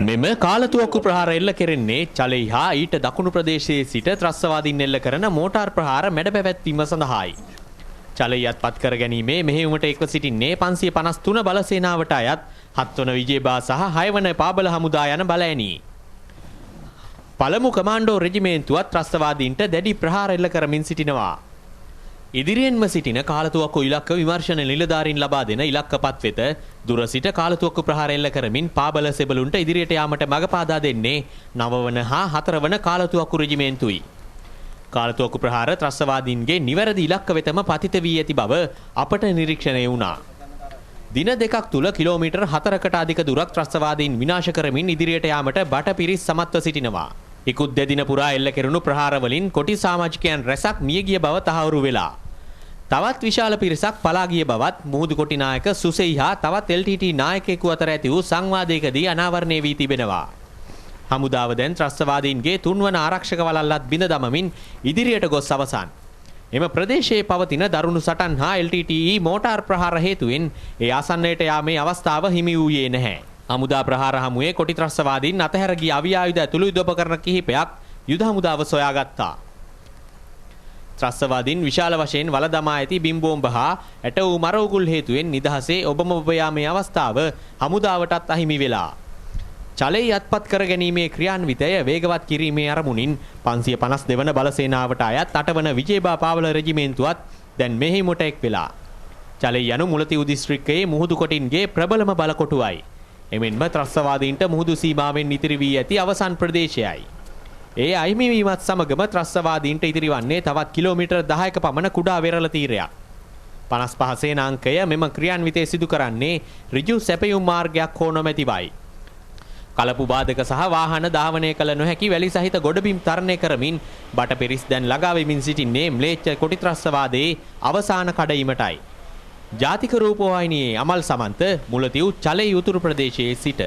මෙම කාලතුවක්කු ප්‍රහාර එල්ල කෙරෙන්නේ චලෙහි හා ඊට දකුණු ප්‍රදේශයේ සිට ත්‍රස්තවාදීන් එල්ල කරන මෝටාර් ප්‍රහාර මැඩ පැවැත්වීම සඳහායි. චලෙහියත් පත් කර ගැනීමේ මෙහෙයුමට එක්ව සිටින්නේ 553 බලසේනාවට අයත් 7 වන විජේබා සහ 6 වන පාබල හමුදා යන බලඇණි. පළමු කමාන්ඩෝ රෙජිමේන්තුවත් ත්‍රස්තවාදීන්ට දැඩි ප්‍රහාර එල්ල කරමින් සිටිනවා. ඉදිරියෙන්ම සිටින කාලතුවක්කු ඉලක්ක විමර්ශන නිලධාරීන් ලබා දෙන ඉලක්කපත් වෙත දුර සිට කාලතුවක්කු ප්‍රහාර එල්ල කරමින් පාබල සෙබළුන්ට ඉදිරියට යාමට මඟ පාදා දෙන්නේ 9 වන හා 4 වන කාලතුවක්කු රෙජිමේන්තුයි. කාලතුවක්කු ප්‍රහාර ත්‍රස්තවාදීන්ගේ නිවැරදි ඉලක්ක වෙතම පතිත වී ඇති බව අපට නිරීක්ෂණය වුණා. දින දෙකක් තුල කිලෝමීටර් 4කට අධික දුරක් ත්‍රස්තවාදීන් විනාශ කරමින් ඉදිරියට යාමට බටපිරිස් සමත්ව සිටිනවා. ඉකුත් දෙදින පුරා එල්ල කෙරුණු ප්‍රහාර වලින් කොටි සමාජිකයන් රැසක් මිය ගිය බව තහවුරු වෙලා. තවත් විශාල පිරිසක් පලා ගිය බවත් මුහුදු කොටි නායක සුසෙයි හා තවත් LTT නායකයෙකු අතර ඇති වූ සංවාදයකදී අනාවරණය වී තිබෙනවා. හමුදාව දැන් ත්‍රස්තවාදීන්ගේ 3 වන ආරක්ෂක වළල්ලත් බිඳ දමමින් ඉදිරියට ගොස් අවසන්. එම ප්‍රදේශයේ පවතින දරුණු සටන් හා LTTE මෝටාර් ප්‍රහාර හේතුවෙන් ඒ ආසන්නයට යාමේ අවස්ථාව හිමි වූයේ නැහැ. හමුදා ප්‍රහාර හමුවේ කොටි ත්‍රස්තවාදීන් අතහැර ගිය අවි ආයුධ ඇතුළු යුධෝපකරණ කිහිපයක් යුද හමුදාව සොයාගත්තා. ත්‍රස්තවාදීන් විශාල වශයෙන් වල දමා ඇති බිම්බෝම්බ හා ඇට වූ මර උගුල් හේතුවෙන් නිදහසේ ඔබම ඔබ යාමේ අවස්ථාව හමුදාවටත් අහිමි වෙලා. චලෙහි අත්පත් කර ගැනීමේ ක්‍රියාන්විතය වේගවත් කිරීමේ අරමුණින් 552 වන බලසේනාවට අයත් 8 වන විජේබා පාවල රෙජිමේන්තුවත් දැන් මෙහෙයුමට එක් වෙලා. චලෙහි යනු මුලතිව් දිස්ත්‍රික්කයේ මුහුදු කොටින්ගේ ප්‍රබලම බලකොටුවයි. එමෙන්ම ත්‍රස්තවාදීන්ට මුහුදු සීමාවෙන් ඉතිරි වී ඇති අවසන් ප්‍රදේශයයි. ඒ අහිමි වීමත් සමගම ත්‍රස්තවාදීන්ට ඉතිරිවන්නේ තවත් කිලෝමීටර් 10ක පමණ කුඩා වෙරළ තීරයක්. 55 සේනාංකය මෙම ක්‍රියාන්විතය සිදු කරන්නේ ඍජු සැපයුම් මාර්ගයක් හෝ නොමැතිවයි. කලපු බාධක සහ වාහන ධාවනය කළ නොහැකි වැලි සහිත ගොඩබිම් තරණය කරමින් බටපිරිස් දැන් ළඟා වෙමින් සිටින්නේ ම්ලේච්ඡ කොටි ත්‍රස්තවාදයේ අවසාන කඩයිමටයි. ජාතික රූපවාහිනියේ අමල් සමන්ත මුලතිව් චලෙහි උතුරු ප්‍රදේශයේ සිට